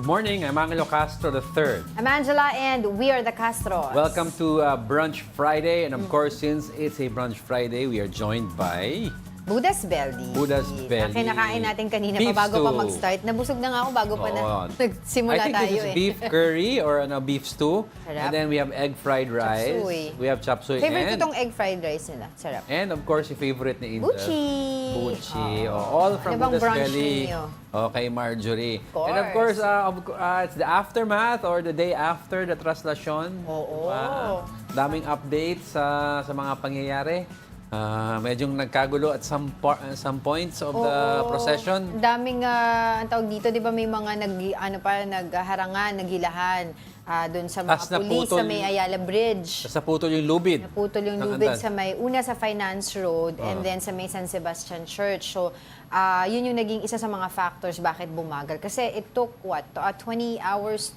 Good morning, I'm Angelo Castro III. I'm Angela and we are the Castros. Welcome to Brunch Friday. And of course, since it's a Brunch Friday, we are joined by... Budas Belly. Budas Belly. Kinakain natin kanina Beef pa bago stew. pa mag-start. Nabusog na nga ako bago pa na nagsimula I think tayo this is beef curry or beef stew. Sarap. And then we have egg fried rice. Chop suey. We have chop suey. Favorite ko tong egg fried rice nila. Sarap. And of course, yung favorite ni Inda. Buchi. Buchi. All from Ano bang Budas brunch Belly. ninyo? Okay, Marjorie. Of And of course, it's the aftermath or the day after the Translacion. Oo. Daming updates sa mga pangyayari. Medyo nagkagulo at some points of the procession. Daming, ang tawag dito, di ba may mga nagharangan, naghilahan doon sa mga pulis sa may Ayala Bridge. Sa putol yung lubid. Naputol yung lubid sa may, una sa Finance Road and then sa may San Sebastian Church. So, yun yung naging isa sa mga factors bakit bumagal. Kasi it took, 20 hours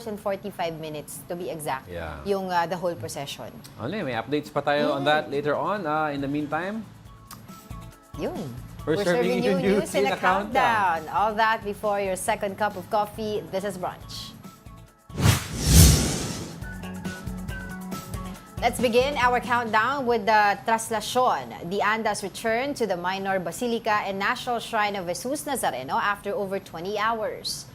and 45 minutes to be exact, yung the whole procession. May updates pa tayo on that later on. In the meantime, we're serving you news in a countdown. All that before your second cup of coffee. This is Brunch. Let's begin our countdown with the Translacion, the Anda's return to the Minor Basilica and National Shrine of Jesus Nazareno after over 20 hours.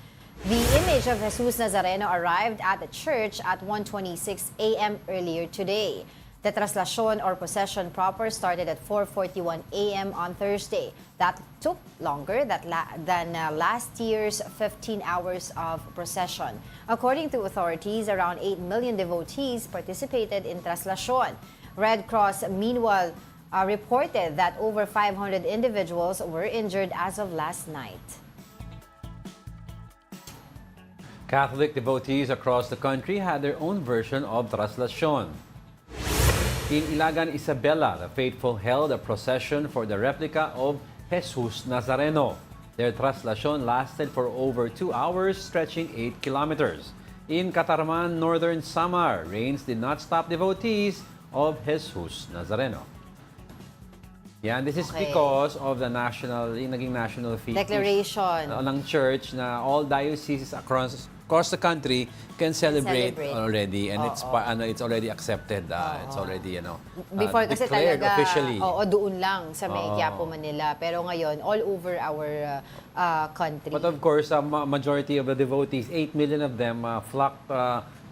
The image of Jesus Nazareno arrived at the church at 1:26 a.m. earlier today. The Translacion or procession proper started at 4:41 a.m. on Thursday. That took longer than last year's 15 hours of procession. According to authorities, around 8 million devotees participated in Translacion. Red Cross, meanwhile, reported that over 500 individuals were injured as of last night. Catholic devotees across the country had their own version of Translacion. In Ilagan, Isabela, the faithful held a procession for the replica of Jesus Nazareno. Their Translacion lasted for over 2 hours, stretching 8 kilometers. In Catarman, northern Samar, rains did not stop devotees of Jesus Nazareno. This is because of the naging national feast Declaration ng church na all dioceses across the country can celebrate already, and it's already accepted. It's already before kasi declared talaga officially. Doon lang sa may Quiapo, Manila, pero ngayon all over our country. But of course, majority of the devotees, 8 million of them, flocked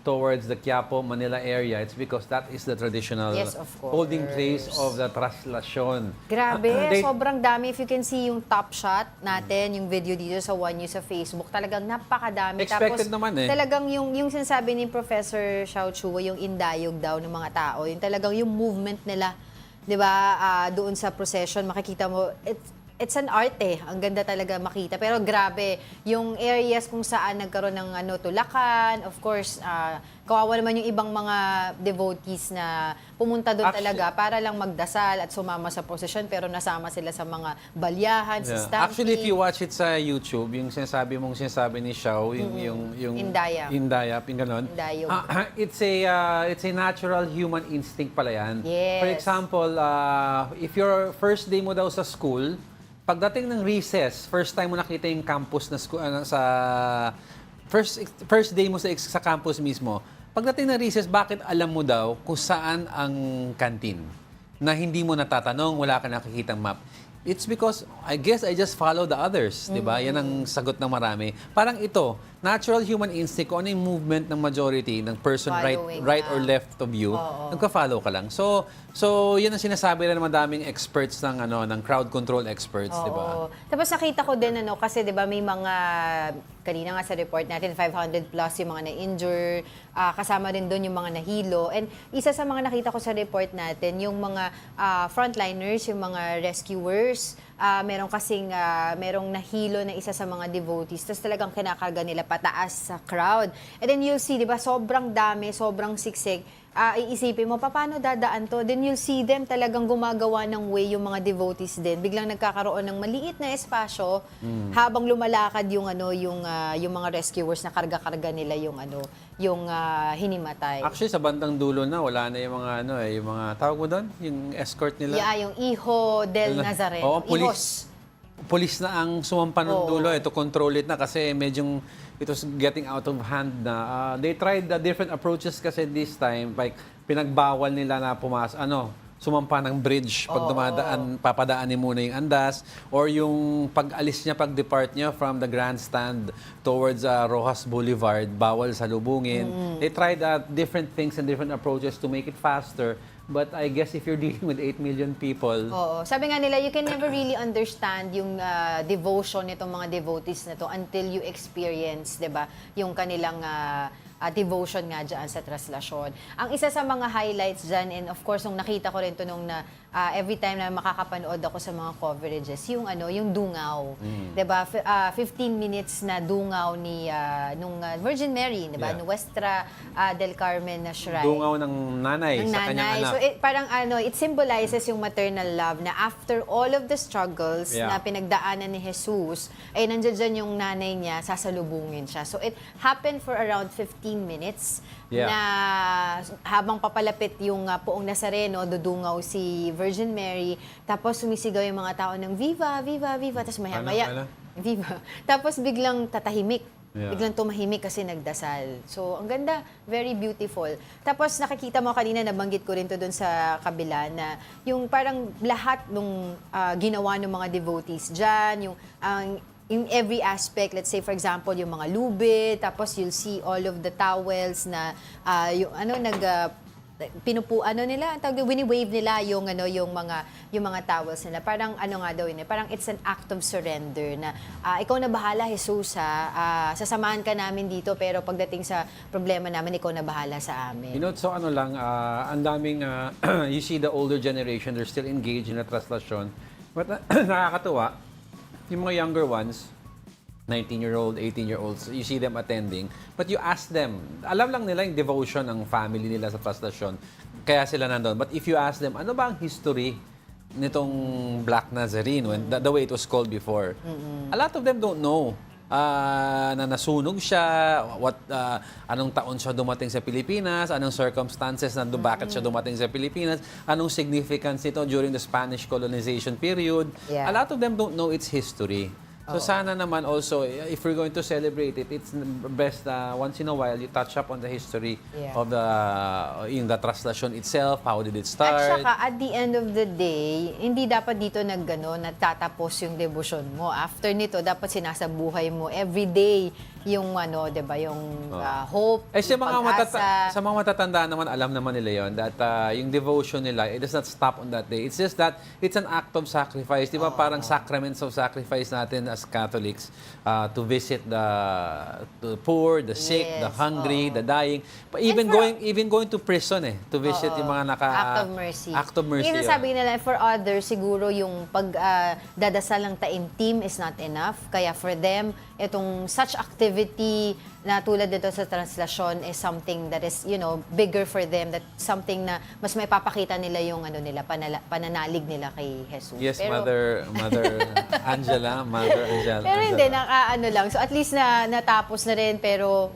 towards the Quiapo, Manila area. It's because that is the traditional holding place of the Translacion. Grabe, sobrang dami. If you can see yung top shot natin, yung video dito sa One News sa Facebook, talagang napakadami. Expected naman Talagang yung sinasabi ni Professor Xiao Chuo, yung indayog daw ng mga tao, yung talagang yung movement nila, di ba, doon sa procession, makikita mo, it's an art Ang ganda talaga makita. Pero grabe, yung areas kung saan nagkaroon ng tulakan, of course, kawawa naman yung ibang mga devotees na pumunta doon talaga para lang magdasal at sumama sa procession, pero nasama sila sa mga balyahan, sa stampede. Actually, if you watch it sa YouTube, yung sinasabi ni Xiao, yung Indayap, yung ganon. It's a natural human instinct pala yan. Yes. For example, if your first day mo daw sa school, pagdating ng recess, first time mo nakita yung campus na school, sa first day mo sa campus mismo, pagdating ng recess, bakit alam mo daw kung saan ang canteen? Na hindi mo natatanong, wala ka nakikitang map. It's because, I guess, I just follow the others, di ba? Yan ang sagot ng marami. Parang ito, natural human instinct, kung ano yung movement ng majority, ng person right or left of you, nagka-follow ka lang. So yan ang sinasabi na naman daming experts ng crowd control experts, di ba? Tapos nakita ko din, kasi di ba may mga, kanina nga sa report natin, 500 plus yung mga na-injure, kasama rin doon yung mga nahilo. And isa sa mga nakita ko sa report natin, yung mga frontliners, yung mga rescuers, merong nahilo na isa sa mga devotees. Tapos talagang kinakarga nila pataas sa crowd. And then you'll see, di ba, sobrang dami, sobrang siksik. Iisipin mo, paano dadaan to? Then you'll see them talagang gumagawa ng way yung mga devotees din. Biglang nagkakaroon ng maliit na espasyo habang lumalakad yung mga rescuers na karga-karga nila yung hinimatay. Actually, sa bandang dulo na, wala na yung mga yung mga tawag mo doon, yung escort nila. Yung Hijo del Nazareno. Police. police na ang sumampa ng Oo. dulo to control it na kasi medyo it was getting out of hand na. They tried the different approaches kasi this time, like pinagbawal nila na sumampa ng bridge pag dumadaan, papadaanin muna yung andas, or yung pag-alis niya, pag-depart niya from the grandstand towards Rojas Boulevard, bawal salubungin. They tried different things and different approaches to make it faster. But I guess if you're dealing with 8 million people... Oo. Sabi nga nila, you can never really understand yung devotion nitong mga devotees na to until you experience, 'di ba, yung kanilang devotion nga dyan sa Translacion. Ang isa sa mga highlights dyan, and of course, nung nakita ko rin to nung every time na makakapanood ako sa mga coverages, yung dungaw. 'Di ba? 15 minutes na dungaw nung Virgin Mary, 'di ba? Yeah. Nuestra del Carmen na shrine. Dungaw ng nanay sa kanyang anak. So parang it symbolizes yung maternal love na after all of the struggles na pinagdaanan ni Jesus, ay nandiyan dyan yung nanay niya, sasalubungin siya. So it happened for around 15 minutes na habang papalapit yung poong Nazareno, dudungaw si Virgin Mary, tapos sumisigaw yung mga tao ng Viva, Viva, Viva, tapos maya-maya, Viva. Tapos biglang tatahimik. Biglang tumahimik kasi nagdasal. So, ang ganda. Very beautiful. Tapos, nakikita mo kanina, nabanggit ko rin to doon sa kabila, na yung parang lahat nung ginawa ng mga devotees dyan, yung every aspect, let's say, for example, yung mga lubid, tapos you'll see all of the towels na, wini-wave nila yung mga towels nila. Parang parang it's an act of surrender na ikaw na bahala, Jesus, sasamahan ka namin dito, pero pagdating sa problema namin, ikaw na bahala sa amin. So ang daming you see the older generation, they're still engaged in the Translacion. But nakakatuwa, yung mga younger ones, 19-year-old, 18-year-olds, you see them attending, but you ask them, alam lang nila yung devotion ng family nila sa Translacion, kaya sila nandun. But if you ask them, ano ba ang history nitong Black Nazarene, the way it was called before? A lot of them don't know. Na nasunog siya, anong taon siya dumating sa Pilipinas, anong circumstances bakit siya dumating sa Pilipinas, anong significance nito during the Spanish colonization period. A lot of them don't know its history. So sana naman also, if we're going to celebrate it, it's best once in a while you touch up on the history of the Translacion itself, how did it start. At saka, at the end of the day, hindi dapat dito nagtatapos yung devotion mo. After nito, dapat sinasabuhay mo everyday yung diba, yung hope, sa yung mga pag-asa. sa mga matatanda naman, alam naman nila yon that yung devotion nila, it does not stop on that day. It's just that it's an act of sacrifice. Di ba parang sacraments of sacrifice natin as Catholics to visit the poor, the sick, the hungry, the dying. Even going to prison to visit yung mga act of mercy. Act of mercy. Yung sabi nila, for others, siguro yung pagdadasal ng taimtim is not enough. Kaya for them, itong such activity na tulad dito sa Translacion is something that is, bigger for them, that something na mas may papakita nila yung pananalig nila kay Jesus. Yes, pero, Mother Angela, Mother Angela. Pero hindi, lang. So at least natapos na rin, pero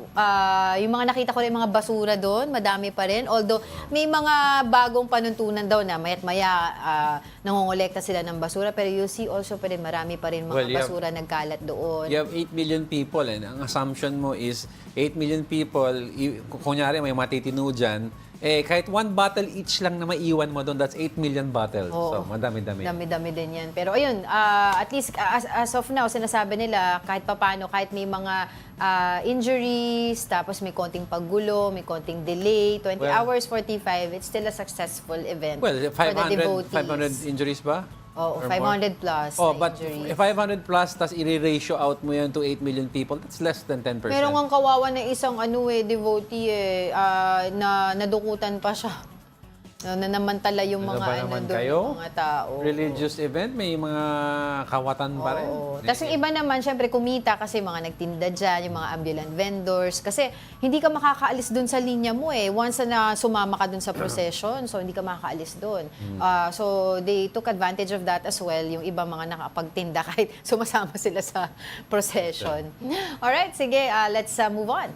yung mga nakita ko rin mga basura doon, madami pa rin. Although may mga bagong panuntunan daw na maya't maya nangongolekta sila ng basura, pero you'll see also pa rin marami pa rin mga basura nagkalat doon. You have 8 million people and ang assumption mo is 8 million people, kunyari may matitino dyan, kahit 1 bottle each lang na maiwan mo doon, that's 8 million bottles. So, madami-dami. Dami-dami din yan. Pero ayun, at least as of now, sinasabi nila kahit papano, kahit may mga injuries, tapos may konting paggulo, may konting delay, 20 hours, 45, it's still a successful event for the devotees. 500 injuries ba? Oo, 500 plus but injuries. 500 plus, tas i-ratio out mo yan to 8 million people, that's less than 10%. Meron ang kawawa na isang devotee na nadukutan pa siya. Na namantala yung mga mga tao. Religious event, may mga kawatan pa rin. Tapos yung iba naman, syempre kumita kasi mga nagtinda dyan, yung mga ambulant vendors. Kasi hindi ka makakaalis dun sa linya mo Once na sumama ka dun sa procession, so hindi ka makakaalis dun. So they took advantage of that as well, yung iba mga nakapagtinda kahit sumasama sila sa procession. Alright, sige, let's move on.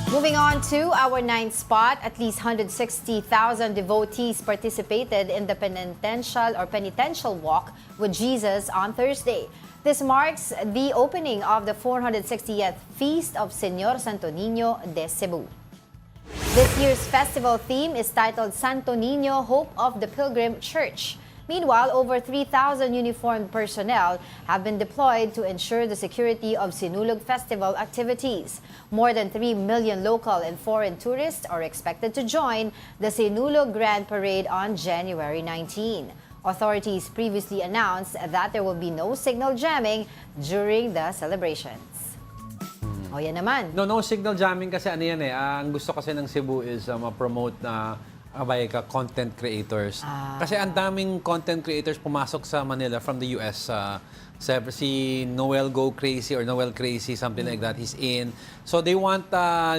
Moving on to our ninth spot, at least 160,000 devotees participated in the penitential walk with Jesus on Thursday. This marks the opening of the 460th Feast of Señor Santo Niño de Cebu. This year's festival theme is titled Santo Niño, Hope of the Pilgrim Church. Meanwhile, over 3,000 uniformed personnel have been deployed to ensure the security of Sinulog Festival activities. More than 3 million local and foreign tourists are expected to join the Sinulog Grand Parade on January 19. Authorities previously announced that there will be no signal jamming during the celebrations. O yan naman. No signal jamming kasi ano yan eh. Ang gusto kasi ng Cebu is ma-promote na by content creators. Kasi ang daming content creators pumasok sa Manila from the US. Si Noel Go Crazy or Noel Crazy, something like that, he's in. So they want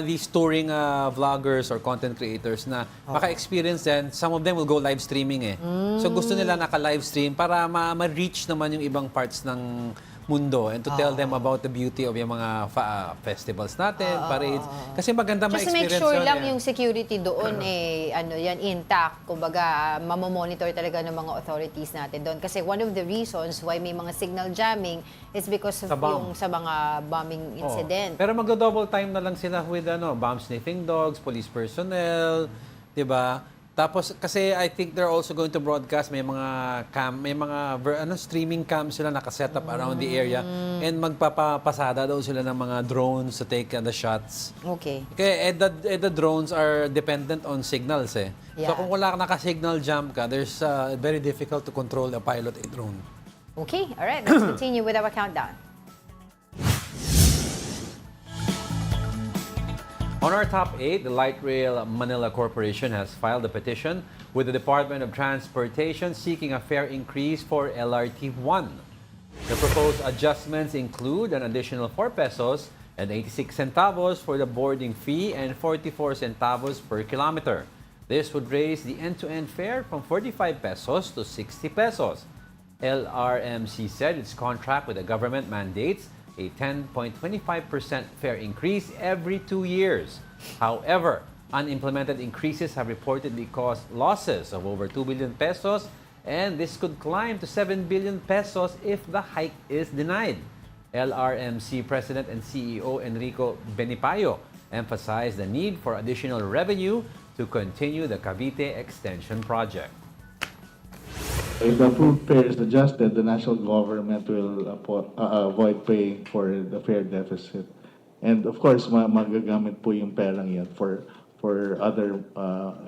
these touring vloggers or content creators na maka-experience din. Some of them will go live streaming eh. So gusto nila naka-live stream para ma-reach naman yung ibang parts ng mundo and to tell them about the beauty of yung mga festivals natin, parades. Kasi maganda just ma-experience to make sure yun, lang yung security doon intact. Kumbaga, mamomonitor talaga ng mga authorities natin doon. Kasi one of the reasons why may mga signal jamming is because of yung sa mga bombing incident. Pero magdo-double time na lang sila with bomb sniffing dogs, police personnel, 'di ba? Tapos kasi I think they're also going to broadcast, may mga streaming cam sila naka-set up around the area and magpapasada daw sila ng mga drones to take the shots. Okay. Kaya the drones are dependent on signals eh. Yeah. So kung wala naka-signal jam ka, there's very difficult to control a pilot a drone. Okay, all right. Let's continue with our countdown. On our top 8, the Light Rail Manila Corporation has filed a petition with the Department of Transportation seeking a fare increase for LRT-1. The proposed adjustments include an additional 4 pesos and 86 centavos for the boarding fee and 44 centavos per kilometer. This would raise the end-to-end fare from 45 pesos to 60 pesos. LRMC said its contract with the government mandates a 10.25% fare increase every 2 years. However, unimplemented increases have reportedly caused losses of over 2 billion pesos, and this could climb to 7 billion pesos if the hike is denied. LRMC President and CEO Enrico Benipayo emphasized the need for additional revenue to continue the Cavite Extension Project. If the food fare is adjusted, the national government will avoid paying for the fare deficit. And of course, magagamit po yung perang yan for other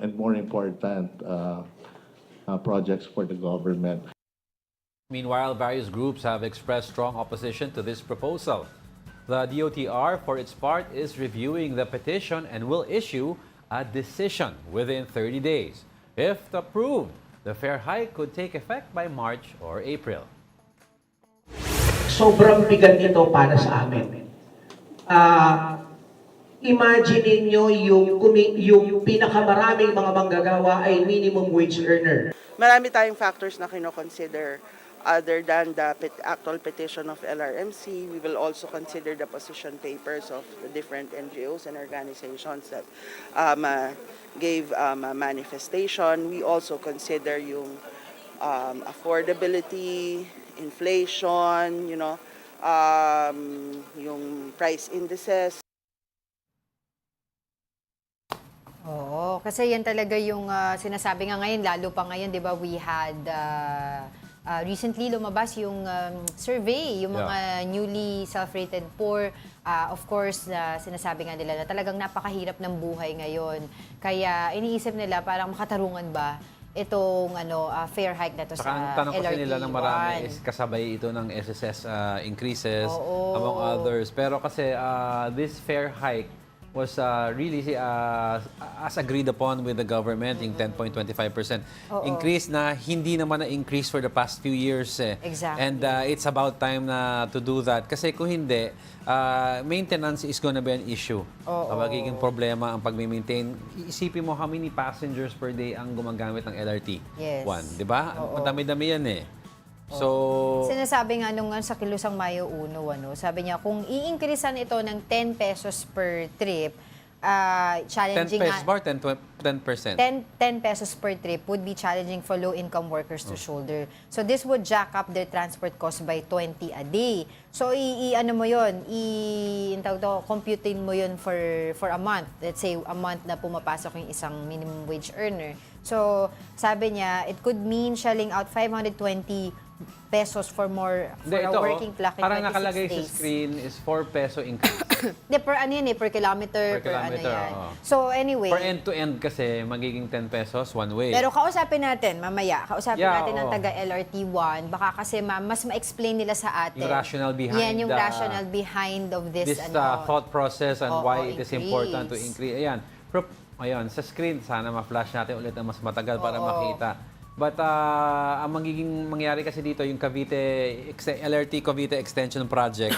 and more important projects for the government. Meanwhile, various groups have expressed strong opposition to this proposal. The DOTR, for its part, is reviewing the petition and will issue a decision within 30 days. If approved, the fare hike could take effect by March or April. Sobrang bigat nito para sa amin. Imagine niyo yung pinakamaraming mga manggagawa ay minimum wage earner. Marami tayong factors na kino-consider other than the actual petition of LRMC. We will also consider the position papers of the different NGOs and organizations that gave a manifestation. We also consider yung affordability, inflation, yung price indices. Oo, kasi yan talaga yung sinasabi nga ngayon, lalo pa ngayon, di ba, we had recently lumabas yung survey, yung mga newly self-rated poor. Of course, sinasabi nga nila na talagang napakahirap ng buhay ngayon. Kaya iniisip nila parang makatarungan ba itong fare hike na to sa Ang tanong kasi nila ng marami LRT-1. is kasabay ito ng SSS increases among others. Pero kasi this fare hike was really as agreed upon with the government, yung 10.25% increase na hindi naman na-increase for the past few years. Exactly. And it's about time na to do that. Kasi kung hindi, maintenance is gonna be an issue. Magiging problema ang pag-maintain. Isipin mo how many passengers per day ang gumagamit ng LRT? Yes. 1, di ba? Madami-dami yan eh. So, sinasabi nga nung sa Kilusang Mayo 1, sabi niya kung i-increasean ito ng 10 pesos per trip, 10 challenging pesos bar, 10%. 10 pesos per trip would be challenging for low-income workers to shoulder. So this would jack up their transport cost by 20 a day. So ano mo yun, computein mo yun for a month. Let's say a month na pumapasok yung isang minimum wage earner. So sabi niya, it could mean shelling out 520 pesos for a working clock in 26 parang nakalagay days. sa screen is 4 peso increase. Per ano yun per kilometer, Per kilometer, ano yan. oo. So anyway. For end-to-end kasi, magiging 10 pesos one way. Pero kausapin natin mamaya, natin ang oo. taga LRT1, baka kasi mas ma-explain nila sa atin. Yung rationale behind Yan, yung rationale behind of this, thought process and Oo, why it is important to increase. increase. Ayan, sa screen, sana ma-flash natin ulit na mas matagal para Oo. makita. But ang mangyayari kasi dito, yung LRT Cavite Extension Project,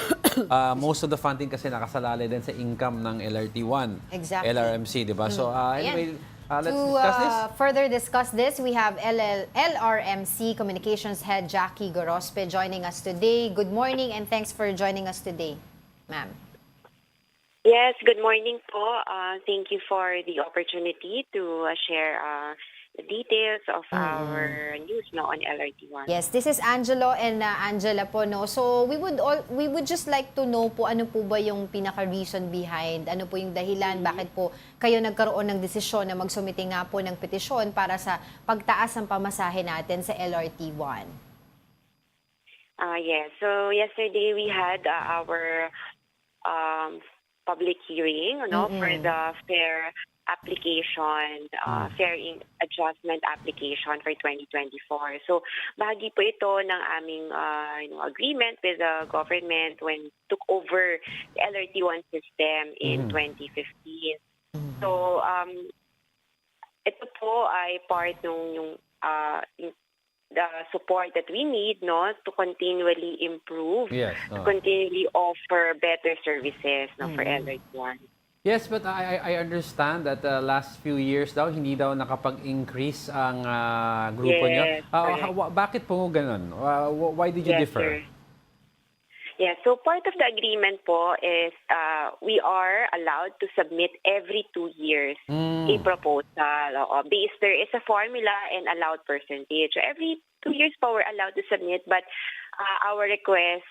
most of the funding kasi nakasalalay din sa income ng LRT1, Exactly. LRMC, di ba? So anyway, let's to discuss this. further discuss this, we have LRMC Communications Head Jackie Gorospe joining us today. Good morning and thanks for joining us today, ma'am. Yes, good morning po. Thank you for the opportunity to share the details of our news on LRT1. Yes, this is Angelo and Angela po, no. So we would just like to know po ano po ba yung pinaka-reason behind, ano po yung dahilan, bakit po kayo nagkaroon ng desisyon na magsumite nga po ng petisyon para sa pagtaas ng pamasahe natin sa LRT1. Yes, so yesterday we had our public hearing for the fare application, fare adjustment application for 2024. So, bahagi po ito ng aming agreement with the government when took over the LRT1 system in 2015. So, ito po ay part ng the support that we need to continually improve, to continually offer better services for LRT1. Yes, but I understand that last few years daw, hindi daw nakapag-increase ang grupo niyo. Bakit po ganun? Why did you differ? Sir. Yeah, so part of the agreement po is we are allowed to submit every 2 years a proposal. There is a formula and allowed percentage. So every 2 years po we're allowed to submit, but our requests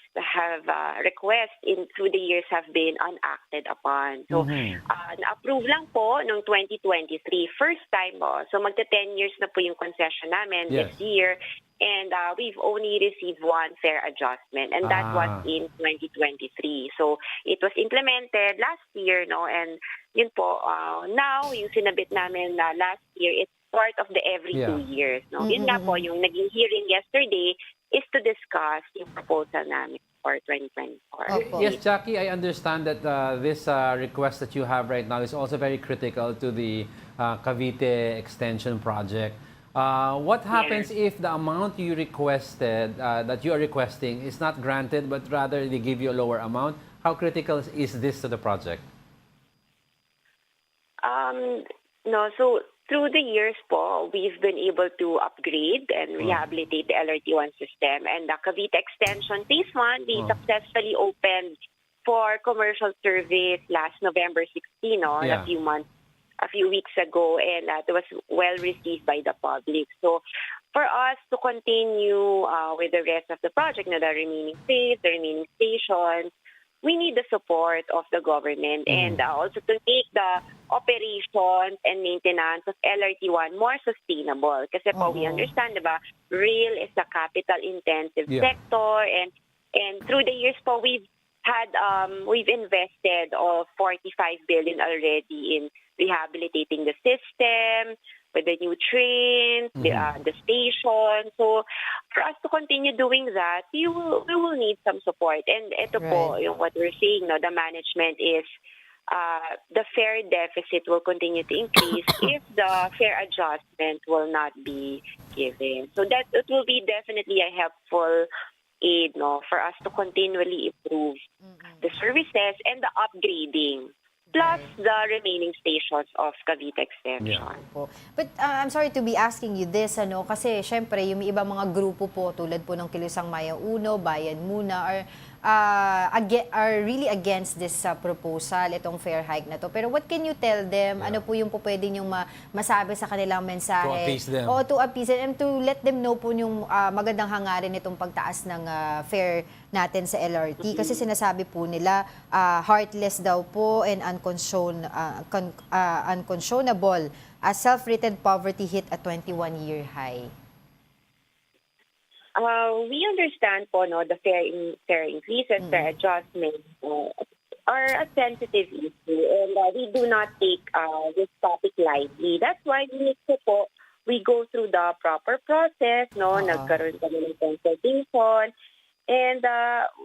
through the years have been unacted upon. So na-approve lang po noong 2023, first time po. So magta 10 years na po yung concession namin this year. And we've only received one fare adjustment, and that was in 2023. So it was implemented last year, and yun po, now yung sinabit namin last year, it's part of the every 2 years. Yun nga po, yung naging hearing yesterday is to discuss yung proposal namin for 2024. Yes, Jackie, I understand that this request that you have right now is also very critical to the Cavite Extension Project. What happens if the amount you requested, that you are requesting, is not granted, but rather they give you a lower amount? How critical is this to the project? No, so through the years po, we've been able to upgrade and rehabilitate the LRT1 system. And the Cavite Extension Phase 1, we successfully opened for commercial service last November 16, a few weeks ago, and it was well received by the public. So for us to continue with the rest of the project, the remaining phase, the remaining stations, we need the support of the government and also to make the operations and maintenance of LRT1 more sustainable. Kasi po, we understand, diba, rail is a capital-intensive sector, and through the years po, we've invested 45 billion already in rehabilitating the system, with the new trains, the station. So for us to continue doing that, we will need some support. And ito po, yung what we're saying, the management is the fare deficit will continue to increase if the fare adjustment will not be given. So that it will be definitely a helpful aid for us to continually improve the services and the upgrading, plus the remaining stations of Cavite Extension. But I'm sorry to be asking you this, kasi syempre yung ibang mga grupo po tulad po ng Kilusang Maya Uno, Bayan Muna, are are really against this proposal, itong fare hike na to. Pero what can you tell them? Ano po yung po pwede niyong masabi sa kanilang mensahe? To appease them. O to appease them and to let them know po yung magandang hangarin itong pagtaas ng fare natin sa LRT. Kasi sinasabi po nila, heartless daw po and unconscionable as self-written poverty hit a 21-year high. We understand po the fare increases, fare adjustments are a sensitive issue, and we do not take this topic lightly. That's why we go through the proper process, nagkaroon kami ng consultation, and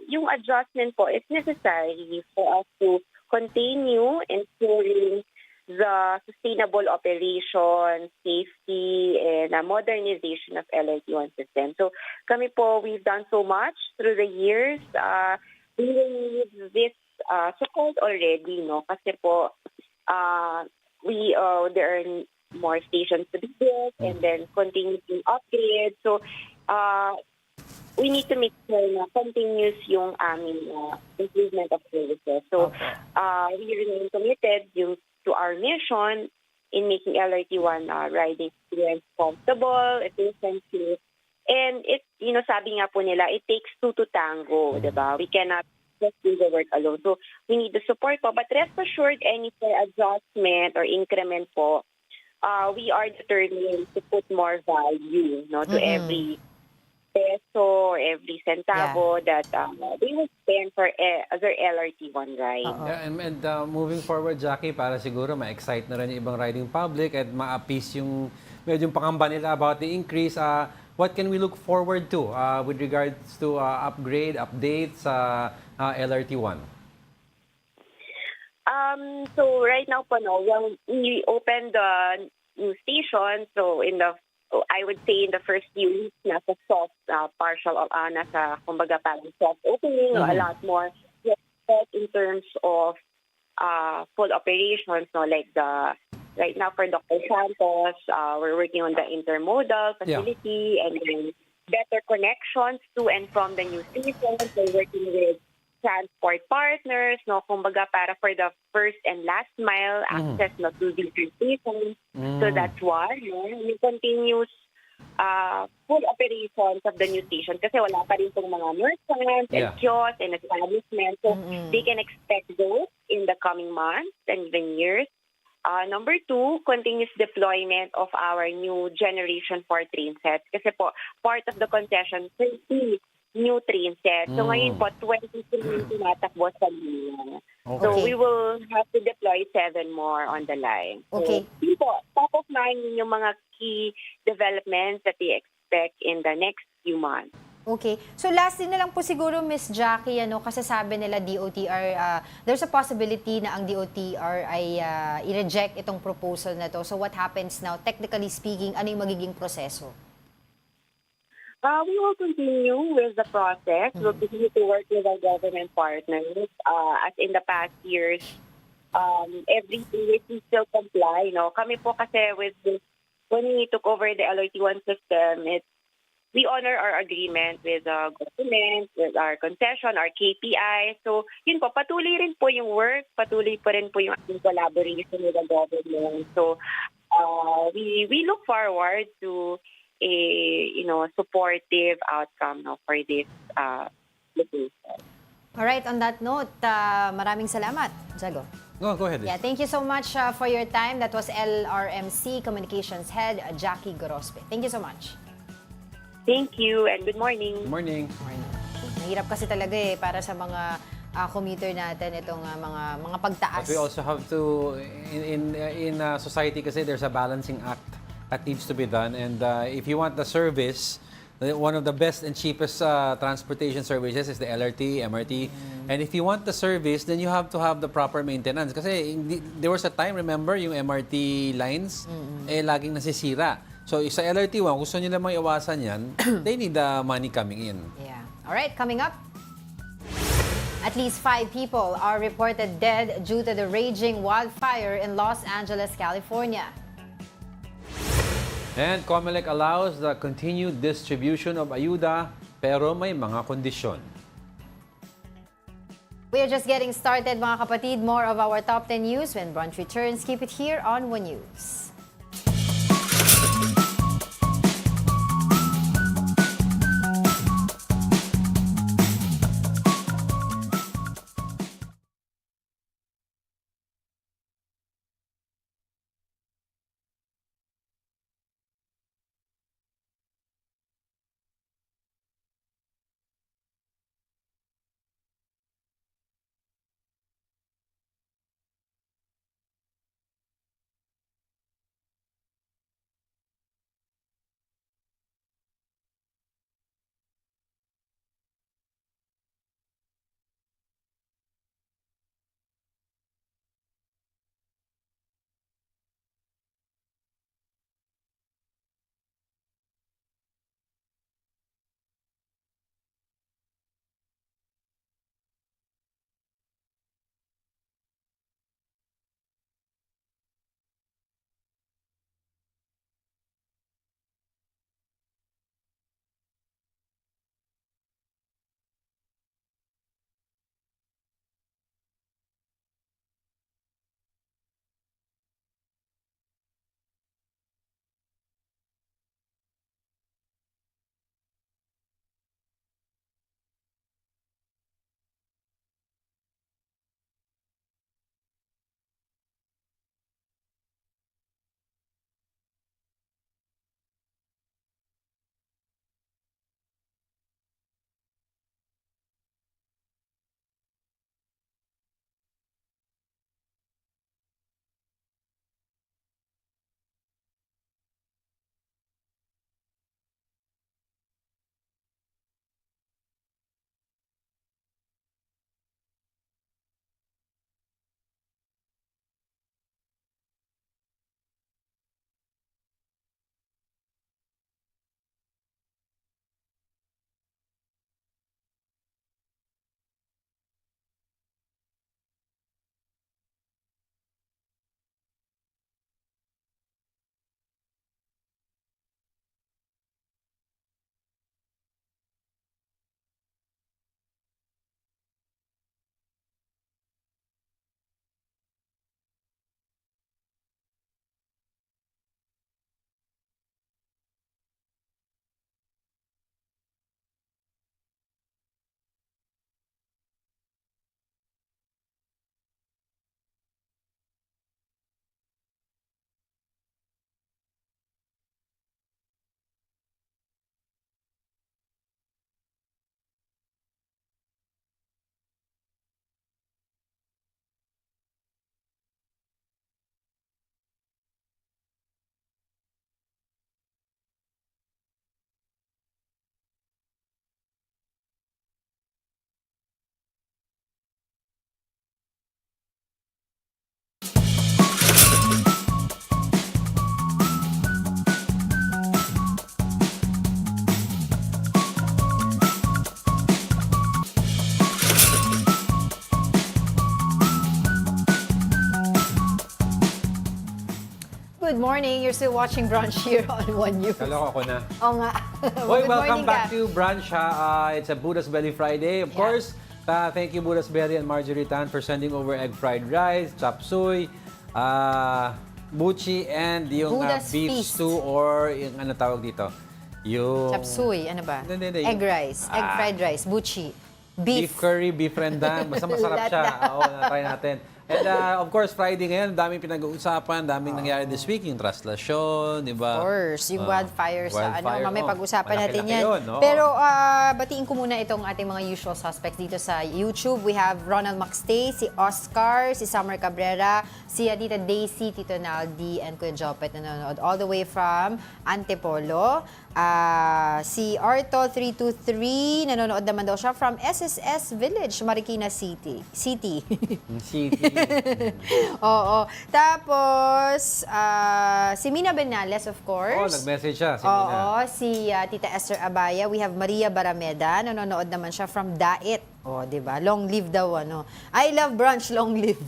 yung adjustment po is necessary for us to continue ensuring the sustainable operation, safety, and modernization of LRT1 system. So kami po, we've done so much through the years. We will need this support already, kasi po there are more stations to be built and then continue to upgrade. So we need to make sure na continuous yung aming improvement of services. So we remain committed to our mission in making LRT1 riding experience comfortable, efficient, safe. And sabi nga po nila, it takes two to tango, diba? We cannot just do the work alone. So we need the support po. But rest assured, any adjustment or increment po, we are determined to put more value to every peso or every centavo that they will spend for their LRT1 ride. Yeah, and moving forward, Jackie, para siguro ma-excite na rin yung ibang riding public at ma-appease yung medyo pangamba nila about the increase, what can we look forward to with regards to updates sa LRT1? So right now po, we opened the new station, so I would say in the first few weeks, nasa soft, partial, nasa, kumbaga, parang soft opening, a lot more in terms of full operations, like right now for Dr. Santos, we're working on the intermodal facility and then better connections to and from the new stations. We're working with transport partners, kumbaga para for the first and last mile access to these stations. So that's why we continuous full operations of the new station kasi wala pa rin itong mga merchants and kiosks and establishments. So they can expect those in the coming months and even years. Number 2, continuous deployment of our new generation 4 train sets. Kasi po, part of the concession, 30 new train sets. So ngayon po, 23 tinatakbo sa linya. So we will have to deploy 7 more on the line. Okay. So yun po, top of mind yung mga key developments that we expect in the next few months. Okay. So lastly na lang po siguro, Miss Jackie, kasi sabi nila DOTR, there's a possibility na ang DOTR ay i-reject itong proposal na to. So what happens now? Technically speaking, ano yung magiging proseso? We will continue with the process. We'll continue to work with our government partners. As in the past years, every 2 weeks we still comply. Kami po kasi with this, when we took over the LRT1 system, we honor our agreement with the government, with our concession, our KPI. So, yun po, patuloy rin po yung work, patuloy pa rin po yung collaboration with the government. So, we look forward to a supportive outcome for this location. All right, on that note, maraming salamat, Jago. Go ahead. Yeah, thank you so much for your time. That was LRMC Communications Head Jackie Gorospe. Thank you so much. Thank you and good morning. Good morning. Mahirap kasi talaga para sa mga commuter natin itong mga pagtaas. But we also have to in society kasi there's a balancing act that needs to be done, and if you want the service, one of the best and cheapest transportation services is the LRT, MRT. And if you want the service, then you have to have the proper maintenance. Kasi there was a time, remember, yung MRT lines, laging nasisira. So sa LRT1, gusto nyo namang iwasan yan, they need the money coming in. Yeah. All right, coming up. At least 5 people are reported dead due to the raging wildfire in Los Angeles, California. And Comelec allows the continued distribution of ayuda pero may mga kondisyon. We are just getting started, mga kapatid. More of our top 10 news when Brunch returns. Keep it here on One News. Good morning. You're still watching Brunch here on One News. Kaloko ko na. Oo nga. Well, Good welcome morning, back Gab. to Brunch. It's a Buddha's Belly Friday. Of Yeah. course, thank you Buddha's Belly and Marjorie Tan for sending over egg fried rice, chop suey, buchi, and yung Buddha's beef feast. stew or yung ano tawag dito? Yung Chop suey, ano ba? Hindi. Egg rice, egg fried rice, buchi, beef curry, beef rendang. Basta masarap siya. Lahat. Oo, na-try natin. And of course, Friday ngayon, daming pinag-uusapan, daming nangyari this week, yung Translacion, di ba? Of course, yung wildfire sa Wildfire, mamaya pag-usapan natin malaki-laki yan. yun, no? Pero batiin ko muna itong ating mga usual suspects dito sa YouTube. We have Ronald Maxtay, si Oscar, si Summer Cabrera, si Tita Daisy, Tito Naldi, and Kuya Jopet na nanonood all the way from Antipolo. Si Arto323, nanonood naman daw siya from SSS Village, Marikina City. City. Oo. Tapos, si Mina Benales, of course. Oh, nag-message siya, si Mina. Oo, si Tita Esther Abaya. We have Maria Barameda. Nanonood naman siya from Dait. Oh, 'di ba? Long live daw ano. I love brunch, long live.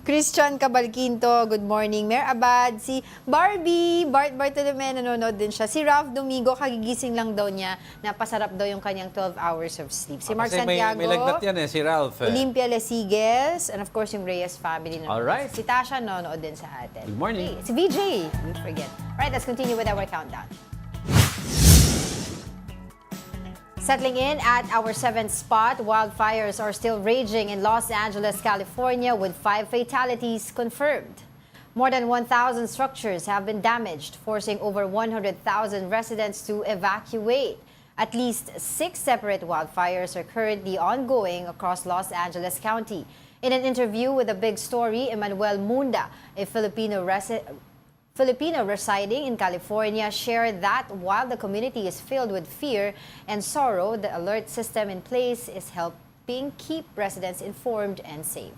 Christian Cabalquinto, good morning. Mayor Abad, si Barbie, Bart Bartolome, nanonood din siya. Si Ralph Domingo, kagigising lang daw niya, napasarap daw yung kanyang 12 hours of sleep. Si Mark Kasi Santiago, may lagnat yan si Ralph. Olympia Lesigues, and of course yung Reyes family. Alright. Si Tasha, nanonood din sa atin. Good morning. Okay, si VJ, don't forget. Alright, let's continue with our countdown. Settling in at our 7th spot, wildfires are still raging in Los Angeles, California, with 5 fatalities confirmed. More than 1,000 structures have been damaged, forcing over 100,000 residents to evacuate. At least 6 separate wildfires are currently ongoing across Los Angeles County. In an interview with The Big Story, Emmanuel Munda, a Filipino residing in California, shared that while the community is filled with fear and sorrow, the alert system in place is helping keep residents informed and safe.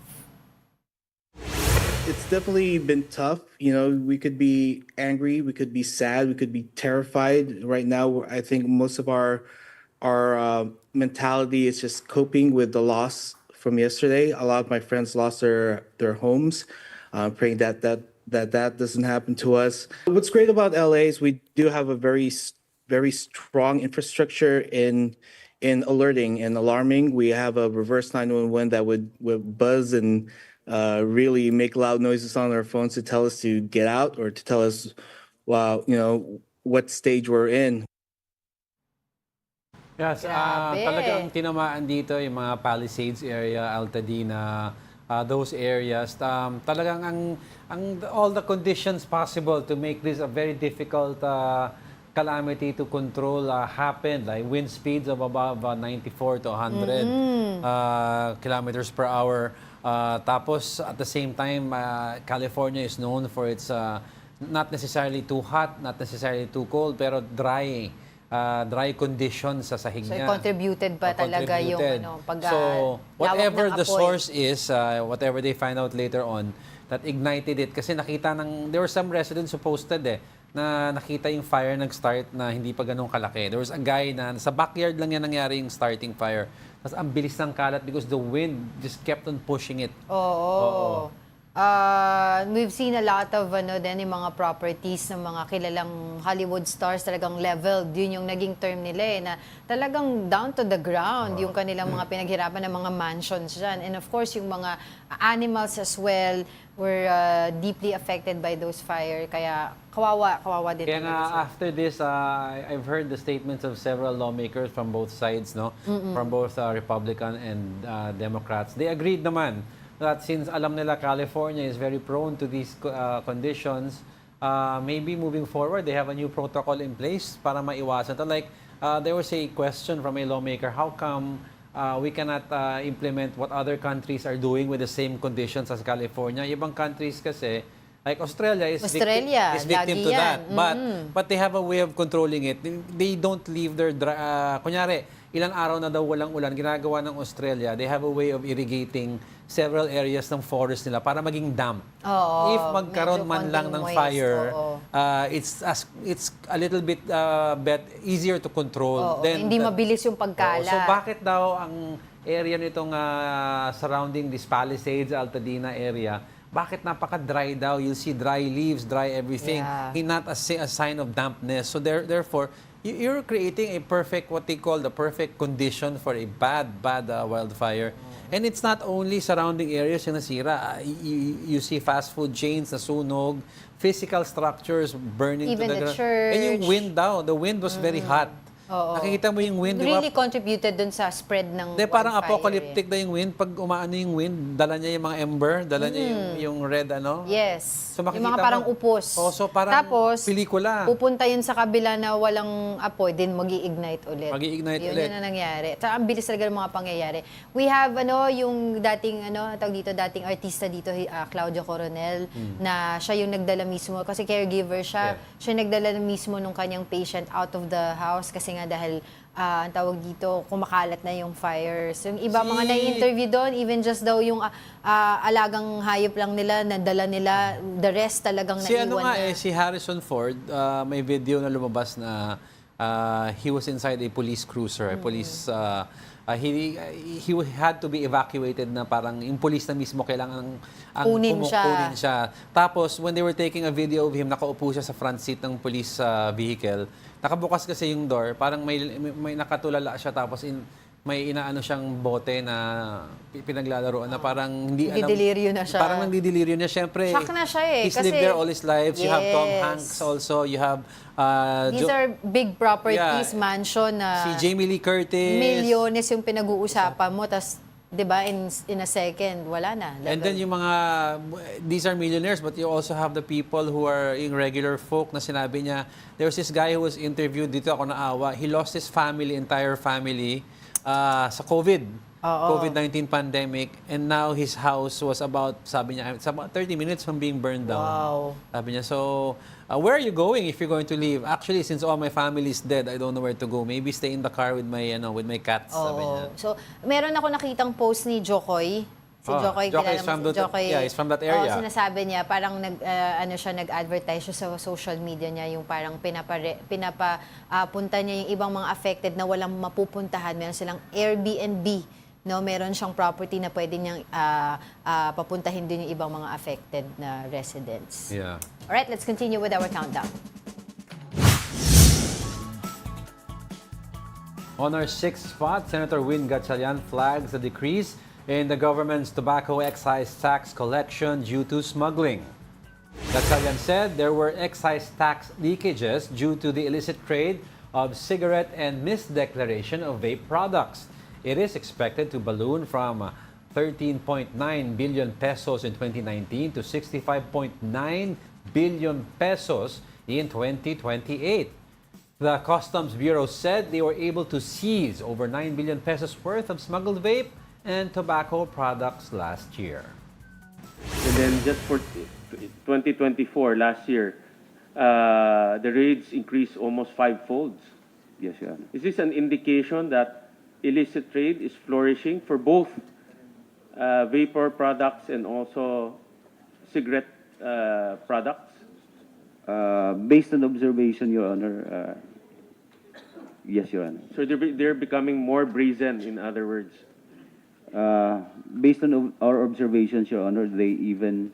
It's definitely been tough. You know, we could be angry, we could be sad, we could be terrified. Right now, I think most of our mentality is just coping with the loss from yesterday. A lot of my friends lost their homes. Praying that doesn't happen to us. What's great about LA is we do have a very strong infrastructure in alerting and alarming. We have a reverse 911 that would buzz and really make loud noises on our phones to tell us to get out or to tell us, well, you know, what stage we're in. Yes, Grabe. talagang tinamaan dito yung mga Palisades area, Altadena, those areas. Talagang all the conditions possible to make this a very difficult calamity to control happened. Like wind speeds of above 94 to 100 kilometers per hour. Tapos at the same time, California is known for its not necessarily too hot, not necessarily too cold, pero dry conditions sa sahig So, niya. contributed ba talaga yung So, whatever lawak ng the apoy? source is, whatever they find out later on, that ignited it. Kasi nakita there were some residents who posted na nakita yung fire nag-start na hindi pa ganun kalaki. There was a guy na sa backyard lang yan nangyari yung starting fire. Tapos ang bilis ng kalat because the wind just kept on pushing it. Oo. We've seen a lot of din yung mga properties ng mga kilalang Hollywood stars talagang leveled. Yun yung naging term nila na talagang down to the ground yung kanilang mga pinaghirapan ng mga mansions dyan. And of course, yung mga animals as well were deeply affected by those fire. Kaya kawawa din. Kaya talaga nga, sila. after this, I've heard the statements of several lawmakers from both sides, from both Republican and Democrats. They agreed naman that since alam nila California is very prone to these conditions, maybe moving forward, they have a new protocol in place para maiwasan. Like, there was a question from a lawmaker, how come we cannot implement what other countries are doing with the same conditions as California? Ibang countries kasi, like Australia is victim to that. But they have a way of controlling it. They don't leave their kunyari, ilang araw na daw walang ulan, ginagawa ng Australia, they have a way of irrigating several areas ng forest nila para maging damp. Oo, If magkaroon medyo man lang konting ng moist, fire, oo. it's a little bit easier to control. Oo, hindi mabilis yung pagkala. So bakit daw ang area nitong surrounding this Palisades, Altadena area, bakit napaka-dry daw? You'll see dry leaves, dry everything. Yeah. Not a sign of dampness. So therefore, you're creating a perfect, what they call the perfect condition for a bad wildfire. And it's not only surrounding areas yung nasira. You see fast food chains na sunog, physical structures burning Even to the the ground. church. And yung wind daw, the wind was very hot. Oo. Nakikita mo yung wind, di ba? Really contributed dun sa spread ng Hindi, parang wildfire, apocalyptic na yung wind. Pag umaano yung wind, dala niya yung mga ember, dala niya yung red Yes. So, yung makikita mga parang mo- upos. Oh, so parang Tapos, pelikula. pupunta yun sa kabila na walang apoy, din mag-i-ignite ulit. Mag-i-ignite yun ulit. Yun na nangyari. At ang bilis talaga ng mga pangyayari. We have, yung dating, dating artista dito, Claudio Coronel, na siya yung nagdala mismo, kasi caregiver siya. Yeah. Siya nagdala mismo nung kanyang patient out of the house, kasi nga dahil ang tawag dito, kumakalat na yung fires. Yung iba mga na-interview doon, even just daw yung alagang hayop lang nila, nadala nila, the rest talagang naiwan na. Si Harrison Ford, may video na lumabas na he was inside a police cruiser, a police he had to be evacuated na parang yung police na mismo kailangan ang Kunin siya. kunin siya. Tapos, when they were taking a video of him, nakaupo siya sa front seat ng police vehicle. Nakabukas kasi yung door, parang may nakatulala siya tapos may inaano siyang bote na pinaglalaroan na parang hindi alam. Nagdidelirio na siya. Parang nagdidelirio na. Siyempre, Shock na siya eh. he's Kasi, lived there all his life. You have Tom Yes. Hanks also. You have These are big properties, Yeah. mansion na si Jamie Lee Curtis. milyones yung pinag-uusapan mo. Tapos, di ba, in a second, wala na. And then yung mga, these are millionaires, but you also have the people who are yung regular folk na sinabi niya, there was this guy who was interviewed, dito ako naawa, he lost his family, entire family, sa COVID. COVID-19 pandemic. And now his house was about, sabi niya, it's about 30 minutes from being burned down. Wow. Sabi niya, so, where are you going if you're going to leave? Actually, since all my family is dead, I don't know where to go. Maybe stay in the car with my cats, sabi niya. So, meron ako nakitang post ni Jokoy. Si Jokoy, Jokoy is kilala mo si Jokoy. he's from that area. Sinasabi niya, parang nag-advertise siya sa social media niya, yung parang pinapapunta niya yung ibang mga affected na walang mapupuntahan. Meron silang Airbnb. No, meron siyang property na pwede niyang papuntahin din yung ibang mga affected na residents. Yeah. Alright, let's continue with our countdown. On our sixth spot, Senator Win Gatchalian flags the decrease in the government's tobacco excise tax collection due to smuggling. Gatchalian said there were excise tax leakages due to the illicit trade of cigarette and misdeclaration of vape products. It is expected to balloon from 13.9 billion pesos in 2019 to 65.9 billion pesos in 2028. The Customs Bureau said they were able to seize over 9 billion pesos worth of smuggled vape and tobacco products last year. And then just for 2024, last year, the raids increased almost fivefold. Yes, Your Honor. Is this an indication that illicit trade is flourishing for both vapor products and also cigarette products? Based on observation, Your Honor, yes, Your Honor. So they're becoming more brazen, in other words. Based on our observations, Your Honor, they even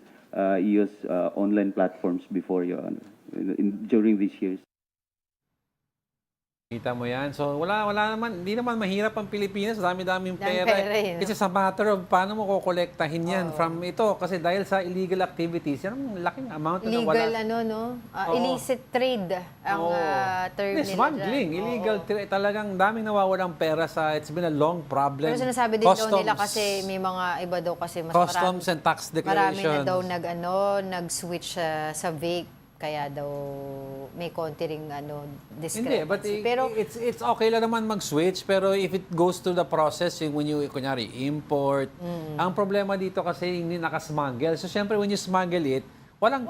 use online platforms before, Your Honor, during these years. Kita mo yan. So, wala naman, hindi naman mahirap ang Pilipinas. Dami-daming pera. No? It's just a matter of paano mo kukolektahin yan from ito. Kasi dahil sa illegal activities, yan ang laking amount na nawala. Legal, illicit trade ang term nila Smuggling, dyan. illegal trade. Talagang daming nawawalang pera sa, it's been a long problem. Pero sinasabi din daw nila kasi may mga iba daw kasi mas Customs and tax declarations. marami na daw nag-switch sa vape. Kaya daw may konti ring discrepancy. Hindi, but pero it's okay lang naman mag-switch, pero if it goes through the process, when you, kunyari, import, ang problema dito kasi hindi nakasmuggle. So, syempre, when you smuggle it, wala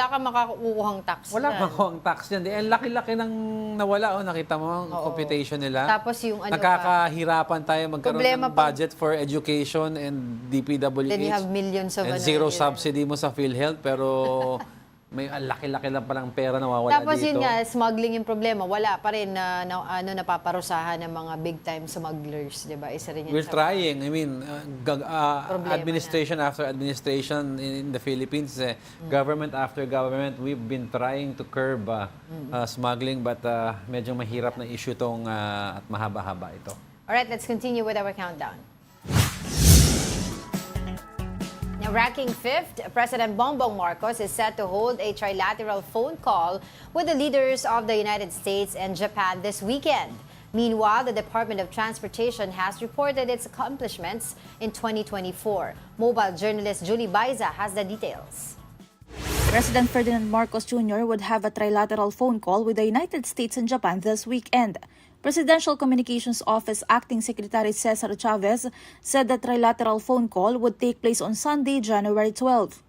kang makakukuhang tax. Wala kang makukuhang tax yan. Laki-laki nang nawala. Nakita mo ang computation nila. Tapos yung nakakahirapan tayo magkaroon problema ng budget for education and DPWH. Then you have millions of and zero subsidy mo sa PhilHealth, pero may laki-laki lang palang pera na wawala Tapos dito. yun nga, smuggling yung problema. Wala pa rin na napaparusahan ng mga big-time smugglers, di ba? Isa rin yan We're trying. I mean, administration after administration in the Philippines, government after government, we've been trying to curb smuggling, but medyo mahirap na issue tong at mahaba-haba ito. Alright, let's continue with our countdown. Now, ranking fifth, President Bongbong Marcos is set to hold a trilateral phone call with the leaders of the United States and Japan this weekend. Meanwhile, the Department of Transportation has reported its accomplishments in 2024. Mobile journalist Julie Baiza has the details. President Ferdinand Marcos Jr. would have a trilateral phone call with the United States and Japan this weekend. Presidential Communications Office Acting Secretary Cesar Chavez said the trilateral phone call would take place on Sunday, January 12.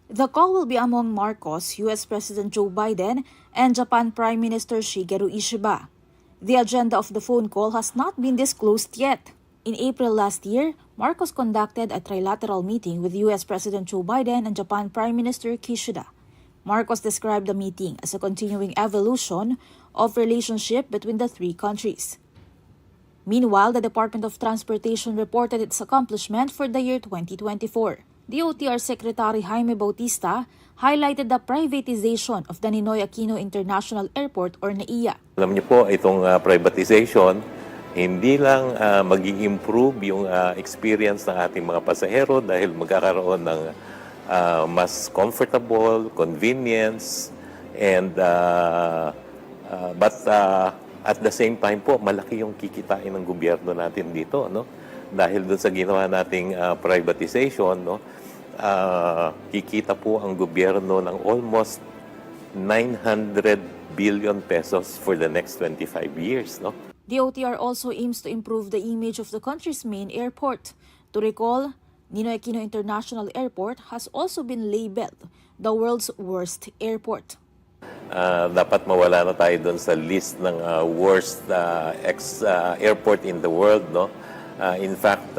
The call will be among Marcos, U.S. President Joe Biden, and Japan Prime Minister Shigeru Ishiba. The agenda of the phone call has not been disclosed yet. In April last year, Marcos conducted a trilateral meeting with U.S. President Joe Biden and Japan Prime Minister Kishida. Marcos described the meeting as a continuing evolution of relationship between the three countries. Meanwhile, the Department of Transportation reported its accomplishment for the year 2024. DOTR Secretary Jaime Bautista highlighted the privatization of the Ninoy Aquino International Airport or NAIA. Alam niyo po, itong privatization, hindi lang maging-improve yung experience ng ating mga pasahero dahil magkakaroon ng mas comfortable, convenience, and but at the same time po, malaki yung kikitain ng gobyerno natin dito, no? Dahil doon sa ginawa nating privatization, no? Kikita po ang gobyerno ng almost 900 billion pesos for the next 25 years, no? The OTR also aims to improve the image of the country's main airport. To recall, Ninoy Aquino International Airport has also been labeled the world's worst airport. Dapat mawala na tayo doon sa list ng worst airport in the world, no? In fact,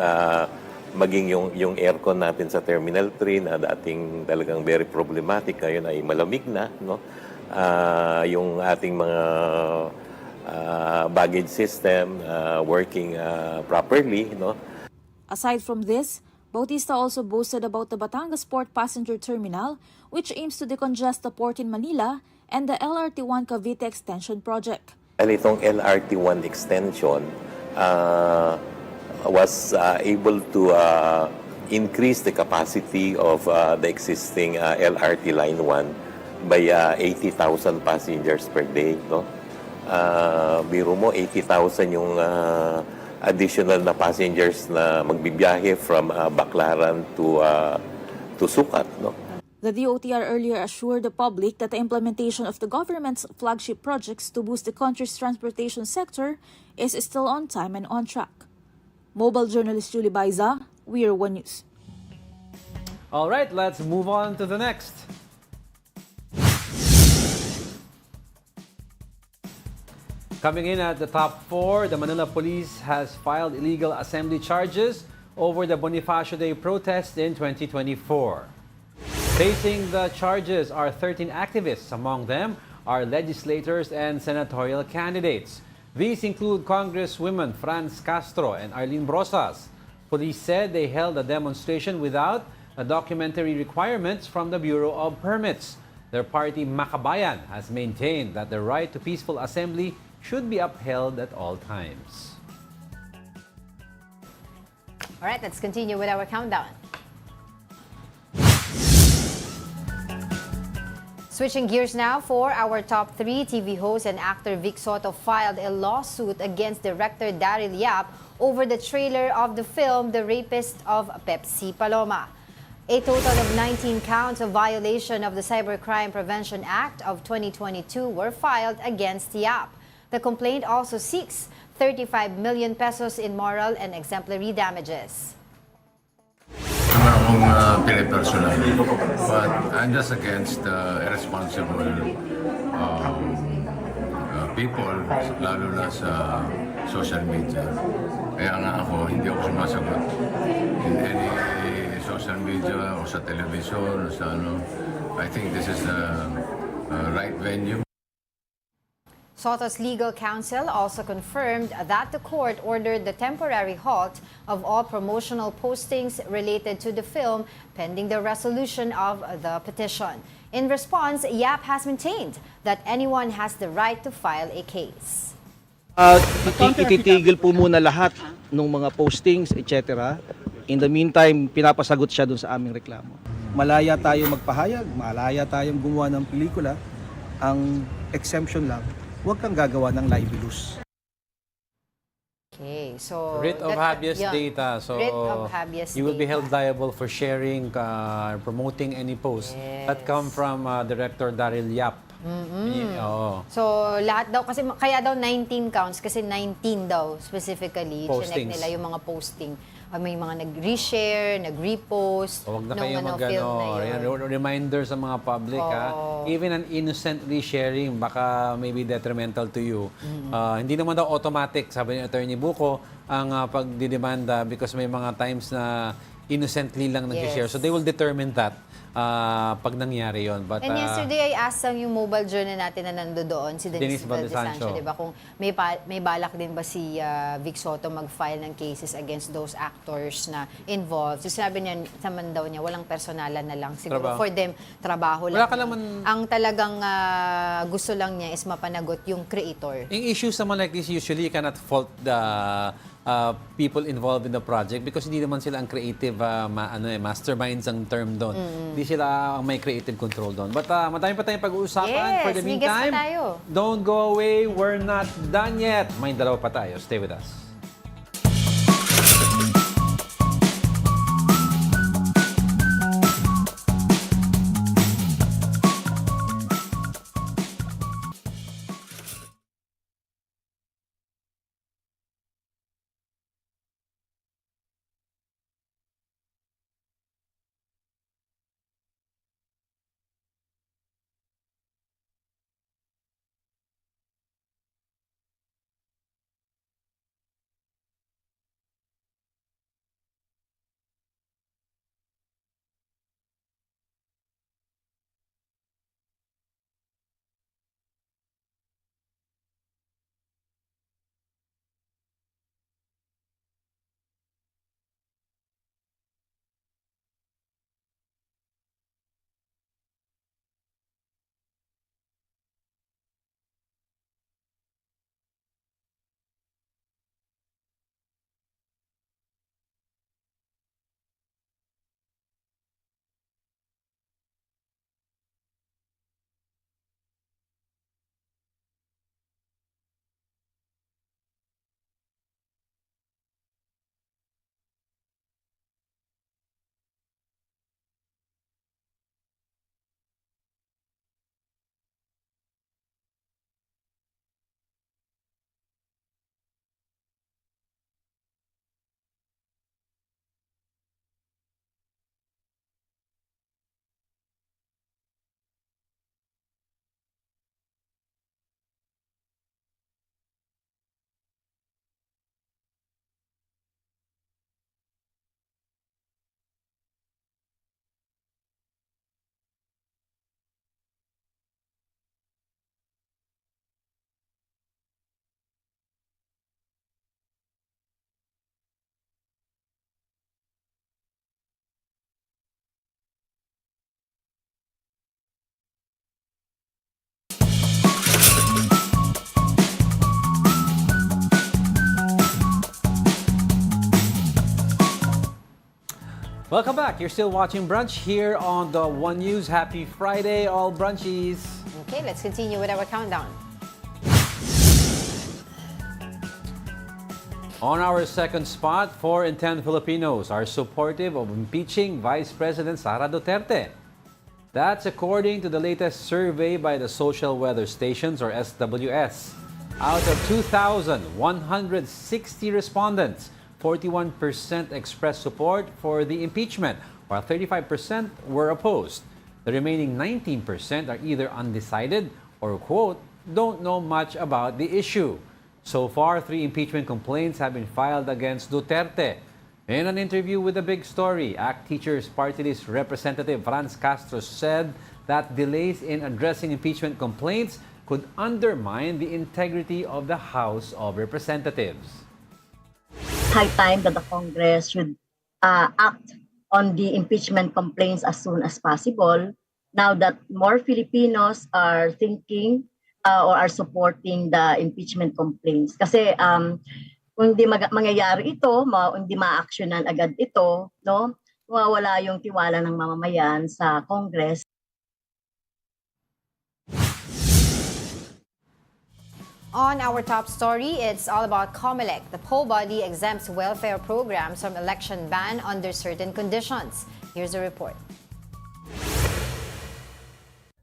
maging yung aircon natin sa Terminal 3 na dating talagang very problematic, ngayon ay malamig na, no? Yung ating mga baggage system working properly, no? Aside from this, Bautista also boasted about the Batangas Port Passenger Terminal, which aims to decongest the port in Manila, and the LRT-1 Cavite Extension Project. Itong LRT-1 extension was able to increase the capacity of the existing LRT Line 1 by 80,000 passengers per day, no? Biro mo, 80,000 yung additional na passengers na magbibiyahe from Baclaran to Sucat, no? The DOTR earlier assured the public that the implementation of the government's flagship projects to boost the country's transportation sector is still on time and on track. Mobile journalist Julie Baiza, We're One News. All right, let's move on to the next. Coming in at the top 4, the Manila Police has filed illegal assembly charges over the Bonifacio Day protest in 2024. Facing the charges are 13 activists. Among them are legislators and senatorial candidates. These include Congresswomen Franz Castro and Arlene Brosas. Police said they held a demonstration without the documentary requirements from the Bureau of Permits. Their party, Makabayan, has maintained that the right to peaceful assembly should be upheld at all times. All right, let's continue with our countdown. Switching gears now for our top 3, TV host and actor Vic Sotto filed a lawsuit against director Daryl Yap over the trailer of the film The Rapist of Pepsi Paloma. A total of 19 counts of violation of the Cybercrime Prevention Act of 2022 were filed against Yap. The complaint also seeks 35 million pesos in moral and exemplary damages. Naman akong pinipersonal. But I'm just against irresponsible people, lalo na sa social media. Kaya nga ako, hindi ako sumasagot in any social media o sa television o sa ano. I think this is the right venue. Sotto's legal counsel also confirmed that the court ordered the temporary halt of all promotional postings related to the film pending the resolution of the petition. In response, Yap has maintained that anyone has the right to file a case. Ititigil po muna lahat ng mga postings, etc. In the meantime, pinapasagot siya dun sa aming reklamo. Malaya tayo magpahayag, malaya tayong gumawa ng pelikula. Ang exemption lang, huwag kang gagawa ng libelous. Okay, so Writ of habeas data. So writ of habeas you will be data. held liable for sharing, promoting any posts that come from Director Daryl Yap. Oo. So lahat daw, kasi kaya daw 19 counts, kasi 19 daw specifically. Chinek Postings. nila yung mga posting. May mga nag-reshare, nag-repost. Huwag na nung kayo film na yun. reminder sa mga public, ha? Even an innocent resharing, baka maybe detrimental to you. Hindi naman daw automatic, sabi ni Attorney Buko, ang pagdidemanda because may mga times na innocently lang nag-share. Yes. So they will determine that pag nangyari yon. But, And yesterday, I asked yung mobile journal natin na nando doon, si Denise Valdesancho, di ba? Kung may balak din ba si Vic Sotto mag-file ng cases against those actors na involved. So, sabi niya, naman daw niya, walang personalan na lang. Siguro for them, trabaho lang. Wala ka naman... Ang talagang gusto lang niya is mapanagot yung creator. In issues naman like this, usually you cannot fault the people involved in the project because hindi naman sila ang creative masterminds ang term doon. Hindi sila ang may creative control doon. But madami pa tayong pag-uusapan. For the meantime, don't go away. We're not done yet. May dalawa pa tayo. Stay with us. Welcome back. You're still watching Brunch here on the One News. Happy Friday, all brunchies. Okay, let's continue with our countdown. On our second spot, 4 in 10 Filipinos are supportive of impeaching Vice President Sara Duterte. That's according to the latest survey by the Social Weather Stations, or SWS. Out of 2,160 respondents, 41% expressed support for the impeachment, while 35% were opposed. The remaining 19% are either undecided or, quote, don't know much about the issue. So far, 3 impeachment complaints have been filed against Duterte. In an interview with The Big Story, ACT Teachers Party List Representative Franz Castro said that delays in addressing impeachment complaints could undermine the integrity of the House of Representatives. High time that the Congress should act on the impeachment complaints as soon as possible, now that more Filipinos are thinking or are supporting the impeachment complaints. Kasi kung hindi mangyayari ito, hindi ma-actionan agad ito, no? Mawawala yung tiwala ng mamamayan sa Congress. On our top story, it's all about Comelec. The poll body exempts welfare programs from election ban under certain conditions. Here's the report.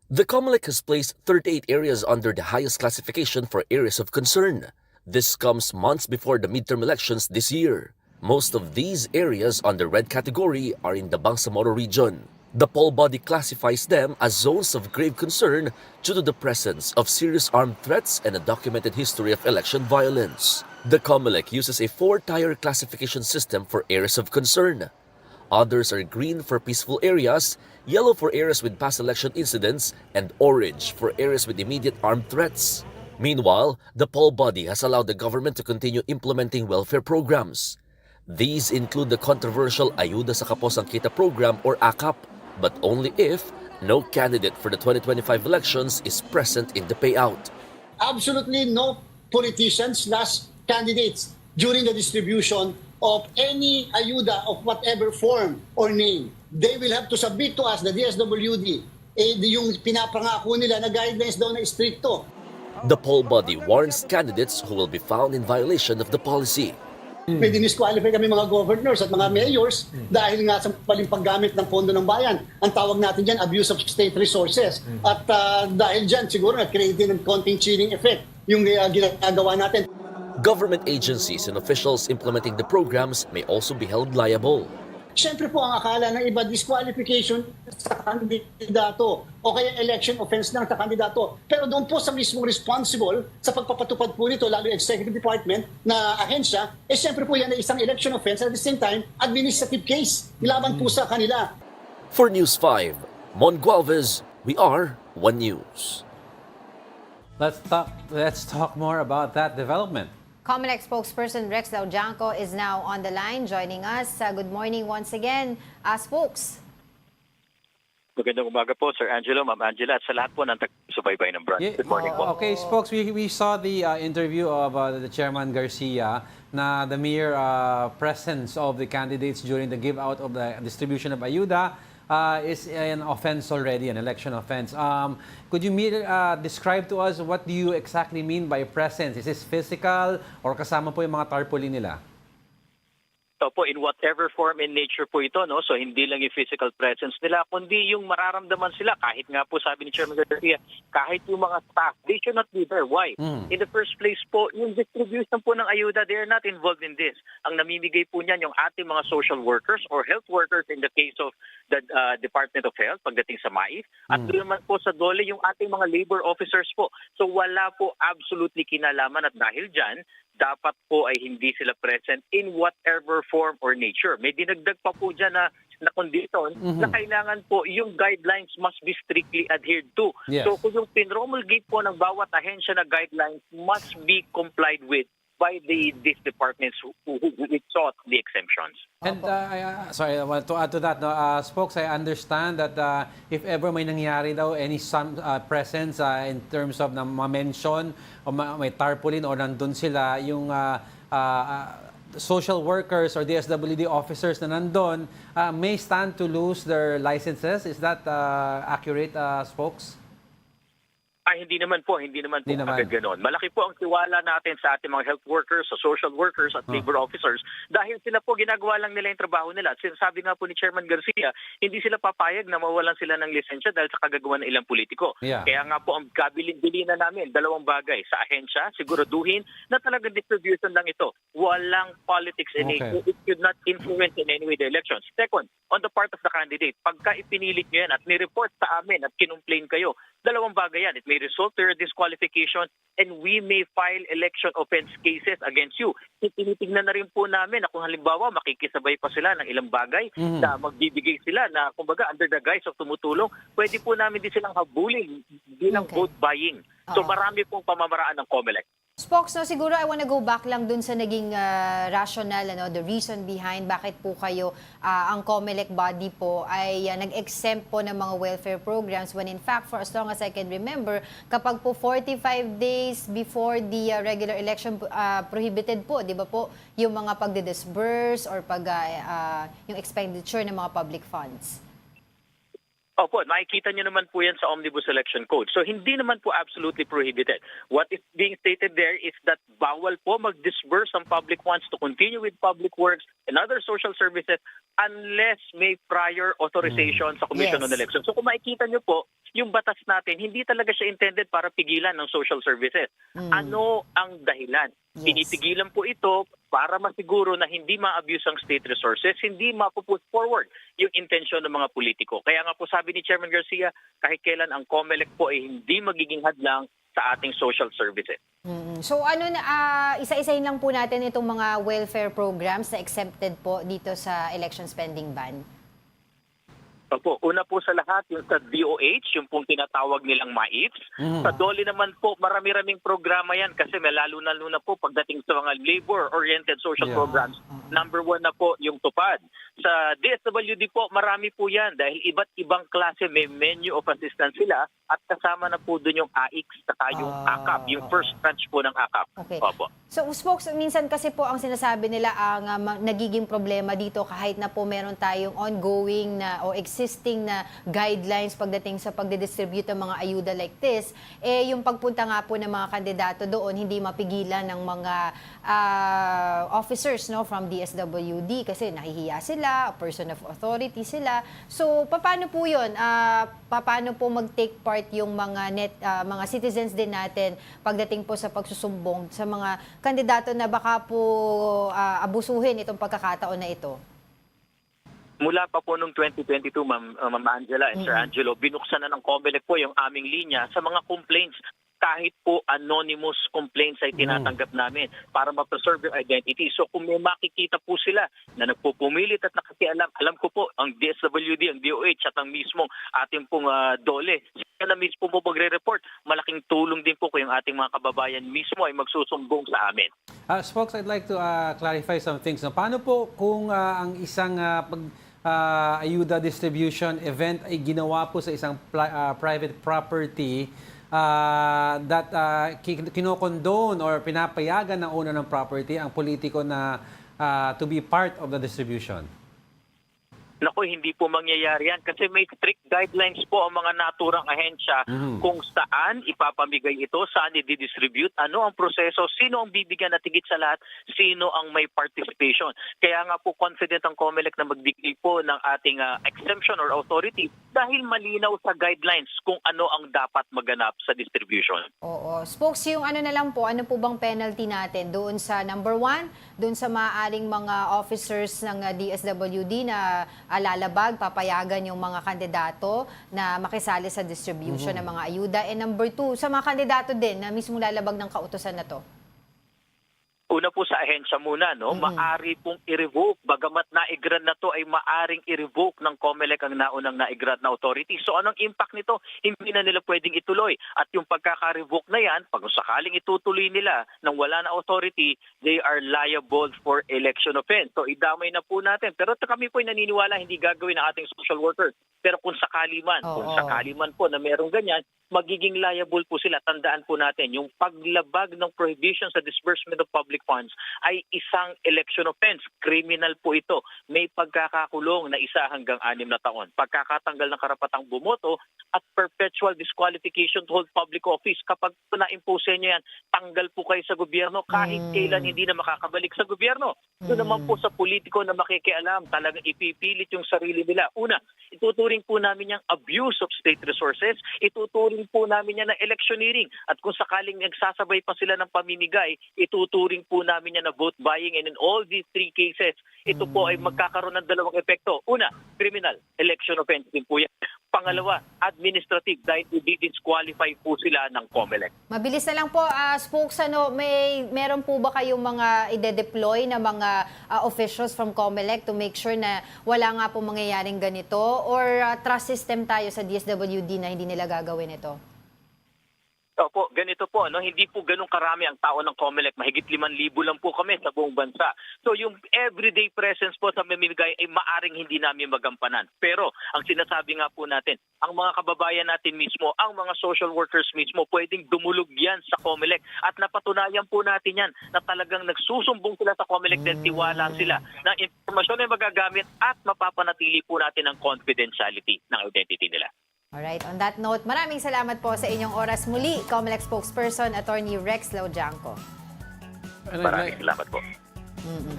The Comelec has placed 38 areas under the highest classification for areas of concern. This comes months before the midterm elections this year. Most of these areas on the red category are in the Bangsamoro region. The poll body classifies them as zones of grave concern due to the presence of serious armed threats and a documented history of election violence. The Comelec uses a 4-tier classification system for areas of concern. Others are green for peaceful areas, yellow for areas with past election incidents, and orange for areas with immediate armed threats. Meanwhile, the poll body has allowed the government to continue implementing welfare programs. These include the controversial Ayuda sa Kapos ang Kita program or AKAP, but only if no candidate for the 2025 elections is present in the payout. Absolutely no politicians/candidates during the distribution of any ayuda of whatever form or name. They will have to submit to us, the DSWD, yung pinapangako nila na guidelines daw na stricto. The poll body warns candidates who will be found in violation of the policy. May dinisqualify kami mga governors at mga mayors dahil nga sa maling paggamit ng pondo ng bayan. Ang tawag natin dyan, abuse of state resources. At dahil dyan, siguro na-create din ng konting chilling effect yung ginagawa natin. Government agencies and officials implementing the programs may also be held liable. Siyempre po ang akala ng iba, disqualification sa kandidato o kaya election offense lang sa kandidato. Pero doon po sa mismong responsible sa pagpapatupad po nito, lalo yung executive department na ahensya, siyempre po yan ay isang election offense at the same time, administrative case. Nilaban po sa kanila. For News 5, Mon Gualvez, we are One News. Let's talk more about that development. Comelec spokesperson Rex Laujanco is now on the line joining us. Good morning once again, Spokes. Magandang umaga po, Sir Angelo, Ma'am Angela, at sa lahat po ng subaybay ng Brunch. Good morning po. Okay, Spokes, we saw the interview of the Chairman Garcia na the mere presence of the candidates during the give out of the distribution of ayuda is an offense already, an election offense. Could you describe to us what do you exactly mean by presence? Is this physical or kasama po yung mga tarpaulin nila? Opo, in whatever form and nature po ito, no? So hindi lang yung physical presence nila, kundi yung mararamdaman sila. Kahit nga po, sabi ni Chairman Garcia, kahit yung mga staff, they should not be there. Why? In the first place po, yung distribution po ng ayuda, they are not involved in this. Ang namimigay po niyan yung ating mga social workers or health workers in the case of the Department of Health pagdating sa MAIF. At doon naman po sa DOLE yung ating mga labor officers po. So wala po absolutely kinalaman at dahil dyan, dapat po ay hindi sila present in whatever form or nature. May dinagdag pa po dyan na condition na kailangan po yung guidelines must be strictly adhered to. Yes. So kung yung pinromulgate po ng bawat ahensya na guidelines must be complied with by these departments who sought the exemptions. And sorry, I want to add to that. No, Spokes, I understand that if ever may nangyari daw any presence in terms of na ma-mention o may tarpaulin o nandun sila, yung social workers or DSWD officers na nandun may stand to lose their licenses. Is that accurate, Spokes? Hindi naman po agad ganon. Malaki po ang tiwala natin sa ating mga health workers, sa social workers at labor officers dahil sila po ginagawa lang nila yung trabaho nila. At sinasabi nga po ni Chairman Garcia, hindi sila papayag na mawalan sila ng lisensya dahil sa kagagawa ng ilang politiko. Yeah. Kaya nga po ang kabilin-bilinan namin, dalawang bagay. Sa ahensya, siguraduhin na talagang distribution lang ito. Walang politics in it. It should not influence in any way the elections. Second, on the part of the candidate, pagka ipinilit nyo yan at ni-report sa amin at kinumplain kayo, dalawang bagay yan. It may result to your disqualification and we may file election offense cases against you. Tinitignan na rin po namin na kung halimbawa makikisabay pa sila ng ilang bagay na magbibigay sila na kumbaga under the guise of tumutulong, pwede po namin din silang habulin bilang vote buying. So marami pong pamamaraan ng Comelec. Spokes, no, siguro I want to go back lang dun sa naging rationale, the reason behind bakit po kayo, ang Comelec body po ay nag-exempt po ng mga welfare programs when in fact, for as long as I can remember, kapag po 45 days before the regular election, prohibited po, di ba po, yung mga pagdi-disburse or yung expenditure ng mga public funds. Opo, makikita nyo naman po yan sa Omnibus Election Code. So hindi naman po absolutely prohibited. What is being stated there is that bawal po mag-disburse ang public funds to continue with public works and other social services unless may prior authorization sa Commission on Elections. So kung makikita nyo po, yung batas natin, hindi talaga siya intended para pigilan ng social services. Ano ang dahilan? Pinipigilan po ito para masiguro na hindi ma-abuse ang state resources, hindi mapuput forward yung intensyon ng mga politiko. Kaya nga po sabi ni Chairman Garcia, kahit kailan ang Comelec po ay hindi magiging hadlang sa ating social services. So ano na isa-isahin lang po natin itong mga welfare programs na exempted po dito sa election spending ban. Opo, una po sa lahat, yung sa DOH, yung pong tinatawag nilang MAIFs. Sa DOLE naman po, marami-raming programa yan kasi may lalo na po pagdating sa mga labor-oriented social programs. Number 1 na po yung tupad. Sa DSWD po, marami po yan dahil iba't ibang klase, may menu of assistance sila at kasama na po doon yung AIX saka yung AKAP, yung first tranche po ng AKAP. Okay. Opo. So, spokes, minsan kasi po ang sinasabi nila ang nagiging problema dito kahit na po meron tayong ongoing na o existing na guidelines pagdating sa pagdidistribute ng mga ayuda like this, yung pagpunta nga po ng mga kandidato doon, hindi mapigilan ng mga officers from DSWD kasi nahihiya sila, person of authority sila. So, paano po yun? Paano po mag-take part yung mga citizens din natin pagdating po sa pagsusumbong sa mga kandidato na baka po abusuhin itong pagkakataon na ito? Mula pa po noong 2022, Ma'am Angela and Sir Angelo, binuksan na ng Comelec po yung aming linya sa mga complaints. Kahit po anonymous complaints ay tinatanggap namin para ma-preserve yung identity. So kung may makikita po sila na nagpupumilit at nakikialam, alam ko po, ang DSWD, ang DOH at ang mismong ating pong DOLE, sila na mismo po magre-report. Malaking tulong din po kung yung ating mga kababayan mismo ay magsusumbong sa amin. Spokes, I'd like to clarify some things. Paano po kung ang isang ayuda distribution event ay ginawa po sa isang private property that kinokondone or pinapayagan ng owner ng property ang politiko na to be part of the distribution? Naku, hindi po mangyayari yan kasi may strict guidelines po ang mga naturang ahensya kung saan ipapamigay ito, saan i-distribute, ano ang proseso, sino ang bibigyan at higit sa lahat, sino ang may participation. Kaya nga po confident ang Comelec na magbigay po ng ating exemption or authority dahil malinaw sa guidelines kung ano ang dapat maganap sa distribution. Oo. Spokes, yung ano na lang po, ano po bang penalty natin doon sa number 1, doon sa maaaring mga officers ng DSWD na lalabag, papayagan yung mga kandidato na makisali sa distribution ng mga ayuda. And number 2, sa mga kandidato din na mismo lalabag ng kautusan na to? Una po sa ahensya muna, maari pong i-revoke. Bagamat na-grant na to ay maaring i-revoke ng Comelec ang naunang na-grant na authority. So anong impact nito? Hindi na nila pwedeng ituloy. At yung pagkaka-revoke na yan, pag sakaling itutuloy nila nang wala na authority, they are liable for election offense. So idamay na po natin. Pero kami po ay naniniwala hindi gagawin ng ating social workers. Pero kung sakali man po na merong ganyan, magiging liable po sila. Tandaan po natin, yung paglabag ng prohibition sa disbursement of public funds ay isang election offense. Criminal po ito. May pagkakakulong na 1 hanggang 6 na taon. Pagkakatanggal ng karapatang bumoto at perpetual disqualification to hold public office. Kapag na-impose nyo yan, tanggal po kayo sa gobyerno kahit kailan hindi na makakabalik sa gobyerno. Doon naman po sa politiko na makikialam, talagang ipipilit yung sarili nila. Una, ituturing po namin yung abuse of state resources. Ituturing po namin yan na electioneering. At kung sakaling nagsasabay pa sila ng pamimigay, ituturing po namin yan na vote buying. And in all these 3 cases, ito po ay magkakaroon ng 2 epekto. Una, criminal, election offense din po yan. Pangalawa, administrative dahil i-disqualify po sila ng Comelec. Mabilis na lang po, Spokes, meron po ba kayong mga ide-deploy na mga officials from Comelec to make sure na wala nga po mangyayaring ganito? Or trust system tayo sa DSWD na hindi nila gagawin ito? Opo, ganito po, hindi po ganun karami ang tao ng Comelec. Mahigit 5,000 lang po kami sa buong bansa. So yung everyday presence po sa mamimigay ay maaring hindi namin magampanan. Pero ang sinasabi nga po natin, ang mga kababayan natin mismo, ang mga social workers mismo, pwedeng dumulog yan sa Comelec. At napatunayan po natin yan na talagang nagsusumbong sila sa Comelec dahil tiwala sila na impormasyon ay magagamit at mapapanatili po natin ang confidentiality ng identity nila. Alright, on that note, maraming salamat po sa inyong oras muli, Comelec spokesperson, Attorney Rex Laujanco. Maraming salamat po.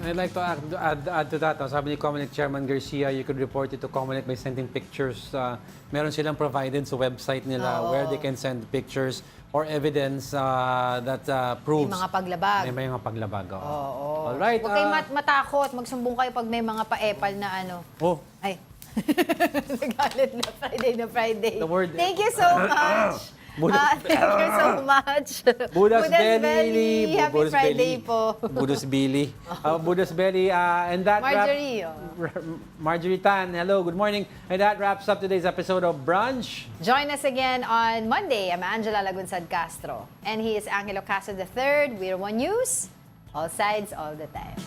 I'd like to add to that. Sabi ni Comelec Chairman Garcia, you could report it to Comelec by sending pictures. Meron silang provided sa website nila where they can send pictures or evidence that proves may mga paglabag. May mga paglabag. Oo. Alright. Huwag kayong matakot. Magsumbong kayo pag may mga pa-epal na Ay. Nagalit na Friday. The word Thank you so much. Thank you so much. Budas Belly. Happy Budas Friday Belly. po. Budas Billy. Budas Belly. And that Marjorie. Marjorie Tan, hello, good morning. And that wraps up today's episode of Brunch. Join us again on Monday. I'm Angela Lagunsad Castro. And he is Angelo Castro III. We're One News. All sides, all the time.